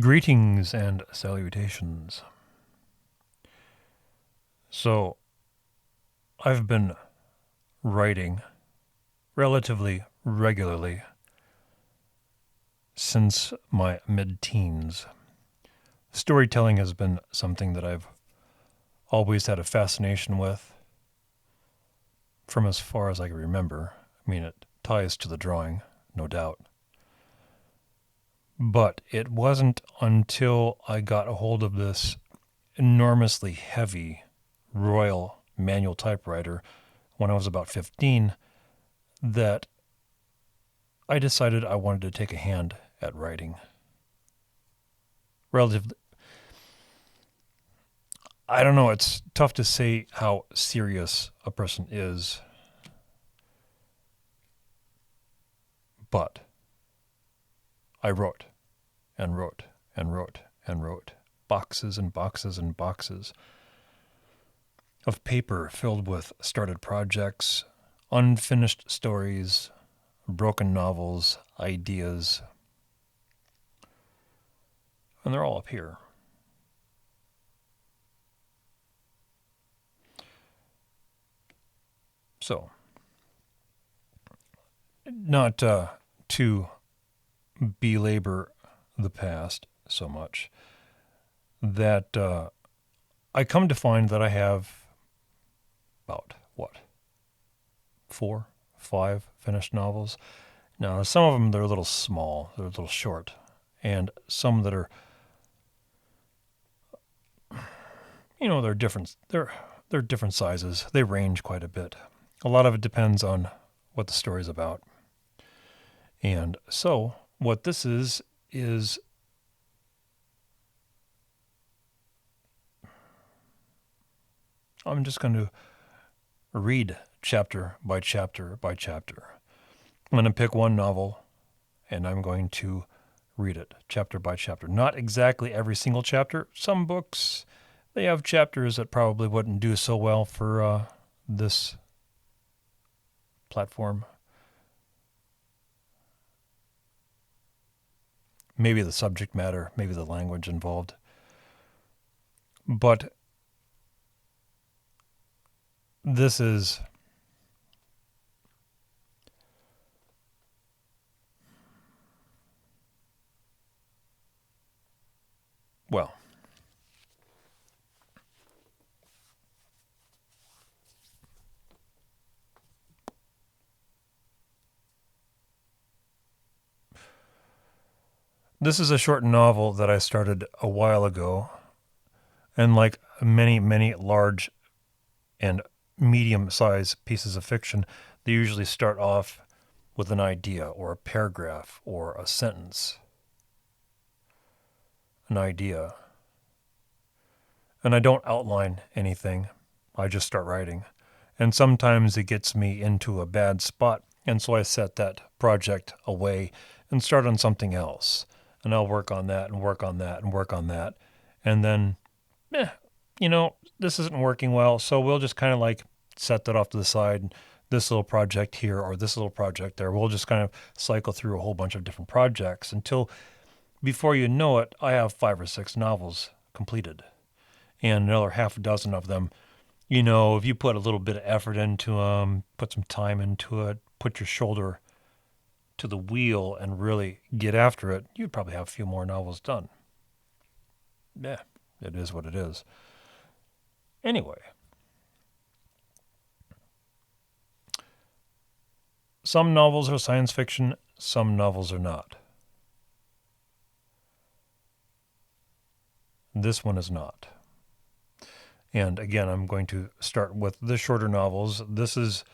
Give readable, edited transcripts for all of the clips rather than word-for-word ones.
Greetings and salutations. So, I've been writing relatively regularly since my mid-teens. Storytelling has been something that I've always had a fascination with from as far as I can remember. I mean, it ties to the drawing, no doubt. But it wasn't until I got a hold of this enormously heavy Royal manual typewriter when I was about 15 that I decided I wanted to take a hand at writing. I don't know, it's tough to say how serious a person is, but I wrote and wrote and wrote and wrote boxes and boxes and boxes of paper filled with started projects, unfinished stories, broken novels, ideas, and they're all up here. So, not to belabor the past so much, that I come to find that I have about, 4, 5 finished novels. Now, some of them, they're a little small, they're a little short, and some that are, they're different. They're different sizes. They range quite a bit. A lot of it depends on what the story's about. And so, what this is I'm just going to read chapter by chapter by chapter. I'm going to pick one novel, and I'm going to read it chapter by chapter. Not exactly every single chapter. Some books, they have chapters that probably wouldn't do so well for this platform. Maybe the subject matter, maybe the language involved. But this is well, this is a short novel that I started a while ago, and like many, many large and medium-sized pieces of fiction, they usually start off with an idea or a paragraph or a sentence. An idea. And I don't outline anything. I just start writing. And sometimes it gets me into a bad spot, and so I set that project away and start on something else. And I'll work on that and work on that and work on that. And then, this isn't working well, so we'll just kind of like set that off to the side. This little project here or this little project there. We'll just kind of cycle through a whole bunch of different projects until, before you know it, I have 5 or 6 novels completed. And another half a dozen of them, if you put a little bit of effort into them, put some time into it, put your shoulder to the wheel and really get after it, you'd probably have a few more novels done. Yeah, it is what it is. Anyway, some novels are science fiction, some novels are not. This one is not. And again, I'm going to start with the shorter novels. This is,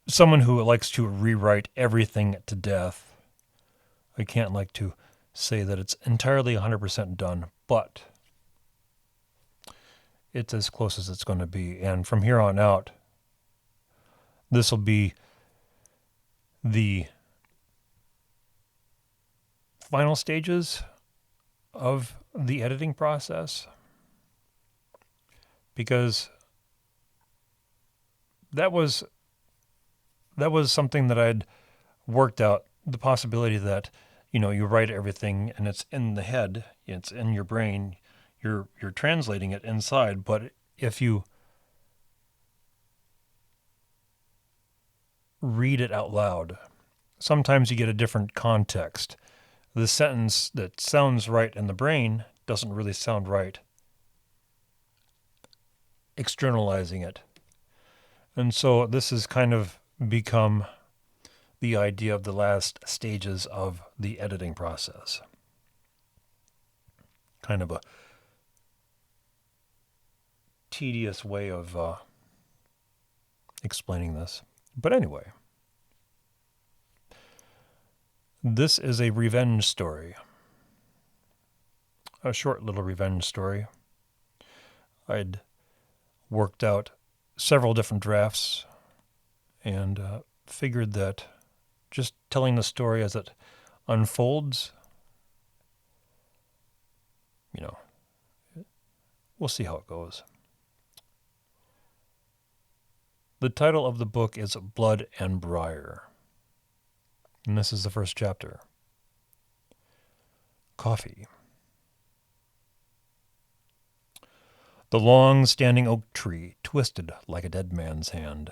someone who likes to rewrite everything to death. I can't like to say that it's entirely 100% done, but it's as close as it's going to be. And from here on out, this will be the final stages of the editing process, because that was something that I'd worked out the possibility that, you write everything and it's in the head, it's in your brain, you're translating it inside, but if you read it out loud, sometimes you get a different context. The sentence that sounds right in the brain doesn't really sound right externalizing it. And so this has kind of become the idea of the last stages of the editing process. Kind of a tedious way of explaining this. But anyway, this is a revenge story. A short little revenge story. I'd worked out several different drafts and figured that just telling the story as it unfolds, we'll see how it goes. The title of the book is Blood and Briar, and this is the first chapter. Coffee. The long-standing oak tree twisted like a dead man's hand,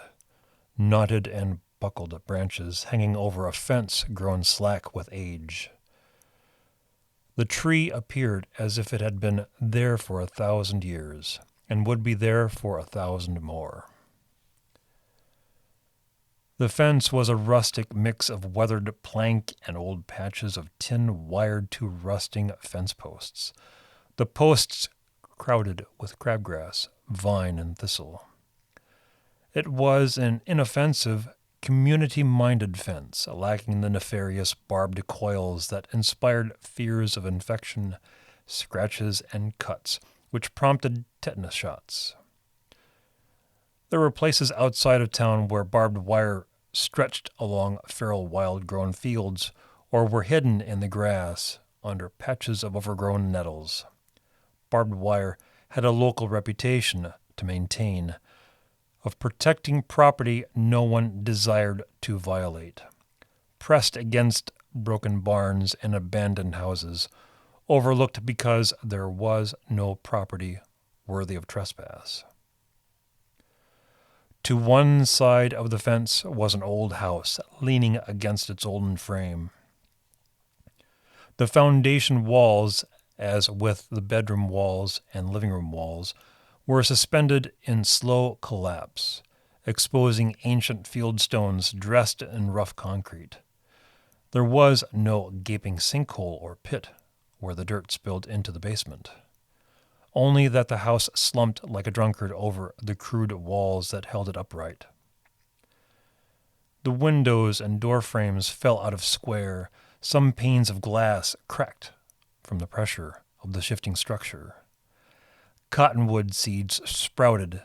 knotted and buckled branches hanging over a fence grown slack with age. The tree appeared as if it had been there for 1,000 years, and would be there for 1,000 more. The fence was a rustic mix of weathered plank and old patches of tin wired to rusting fence posts. The posts crowded with crabgrass, vine, and thistle. It was an inoffensive, community-minded fence, lacking the nefarious barbed coils that inspired fears of infection, scratches, and cuts, which prompted tetanus shots. There were places outside of town where barbed wire stretched along feral wild-grown fields or were hidden in the grass under patches of overgrown nettles. Barbed wire had a local reputation to maintain of protecting property no one desired to violate. Pressed against broken barns and abandoned houses, overlooked because there was no property worthy of trespass. To one side of the fence was an old house leaning against its olden frame. The foundation walls, as with the bedroom walls and living room walls, were suspended in slow collapse, exposing ancient field stones dressed in rough concrete. There was no gaping sinkhole or pit where the dirt spilled into the basement, only that the house slumped like a drunkard over the crude walls that held it upright. The windows and door frames fell out of square, some panes of glass cracked from the pressure of the shifting structure. Cottonwood seeds sprouted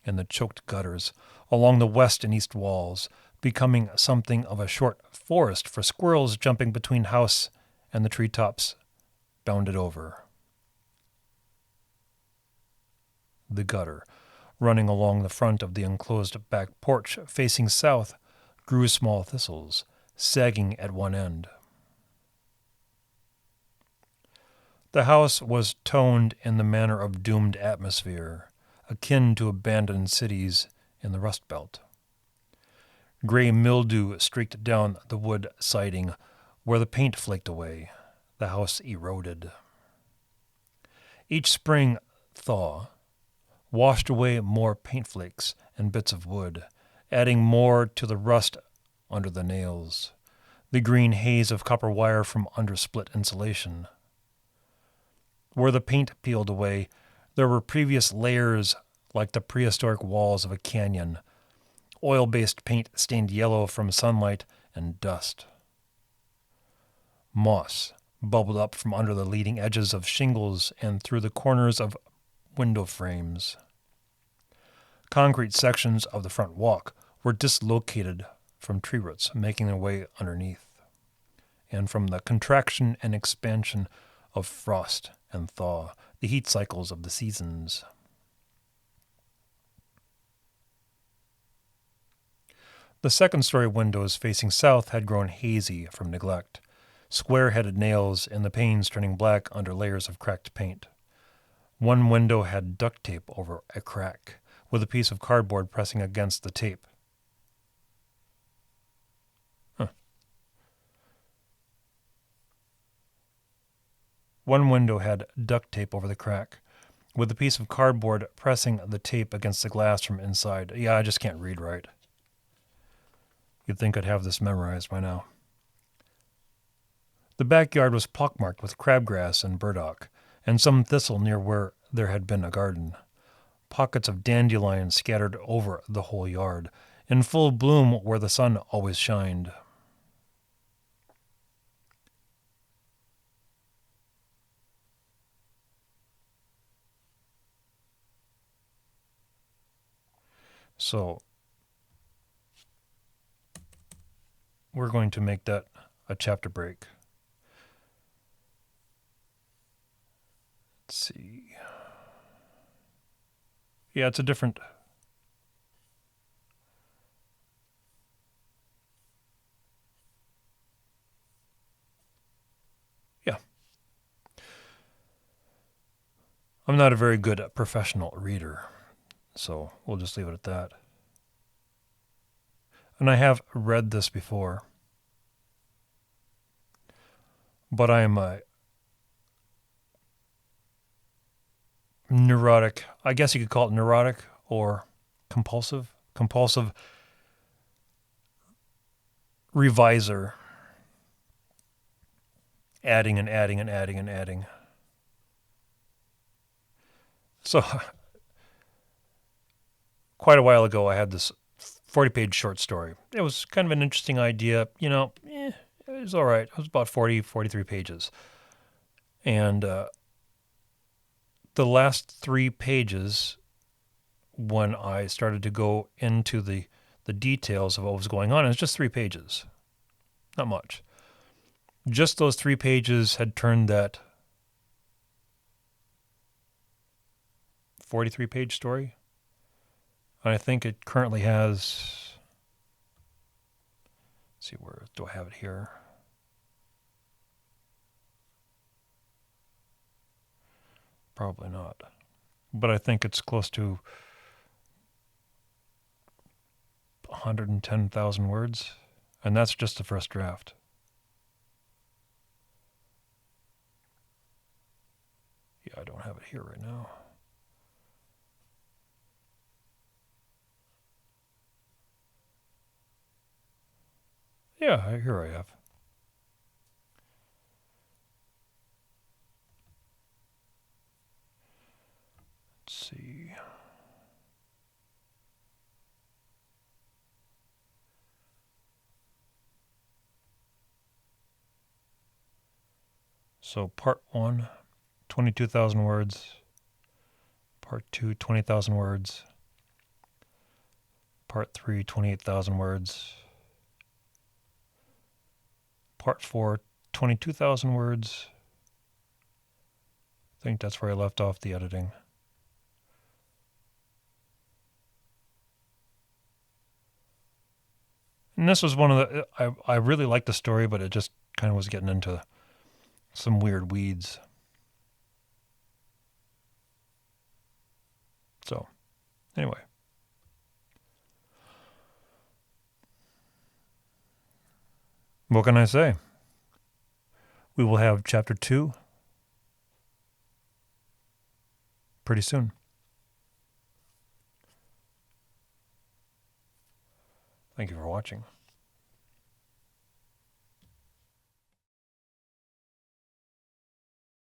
in the choked gutters along the west and east walls, becoming something of a short forest for squirrels jumping between house and the treetops bounded over. The gutter, running along the front of the enclosed back porch facing south, grew small thistles, sagging at one end. The house was toned in the manner of doomed atmosphere, akin to abandoned cities in the Rust Belt. Gray mildew streaked down the wood siding where the paint flaked away. The house eroded. Each spring thaw washed away more paint flakes and bits of wood, adding more to the rust under the nails, the green haze of copper wire from under-split insulation. Where the paint peeled away, there were previous layers like the prehistoric walls of a canyon, oil-based paint stained yellow from sunlight and dust. Moss bubbled up from under the leading edges of shingles and through the corners of window frames. Concrete sections of the front walk were dislocated from tree roots making their way underneath, and from the contraction and expansion of frost and thaw, the heat cycles of the seasons. The second-story windows facing south had grown hazy from neglect, square-headed nails in the panes turning black under layers of cracked paint. One window had duct tape over a crack, with a piece of cardboard pressing against the tape. One window had duct tape over the crack, with a piece of cardboard pressing the tape against the glass from inside. Yeah, I just can't read right. You'd think I'd have this memorized by now. The backyard was pockmarked with crabgrass and burdock, and some thistle near where there had been a garden. Pockets of dandelion scattered over the whole yard, in full bloom where the sun always shined. So, we're going to make that a chapter break. Let's see. Yeah, it's a different... Yeah. I'm not a very good professional reader, so we'll just leave it at that. And I have read this before, but I am a neurotic, I guess you could call it neurotic or compulsive reviser, adding and adding and adding and adding. So quite a while ago, I had this 40-page short story. It was kind of an interesting idea. It was all right. It was about 43 pages. And the last 3 pages, when I started to go into the details of what was going on, it was just 3 pages. Not much. Just those 3 pages had turned that 43-page story. I think it currently has, let's see, where do I have it here? Probably not. But I think it's close to 110,000 words. And that's just the first draft. Yeah, I don't have it here right now. Yeah, here I have. Let's see. So part 1, 22,000 words. Part 2, 20,000 words. Part 3, 28,000 words. Part 4, 22,000 words. I think that's where I left off the editing. And this was one of the... I really liked the story, but it just kind of was getting into some weird weeds. So, anyway. What can I say? We will have chapter 2 pretty soon. Thank you for watching.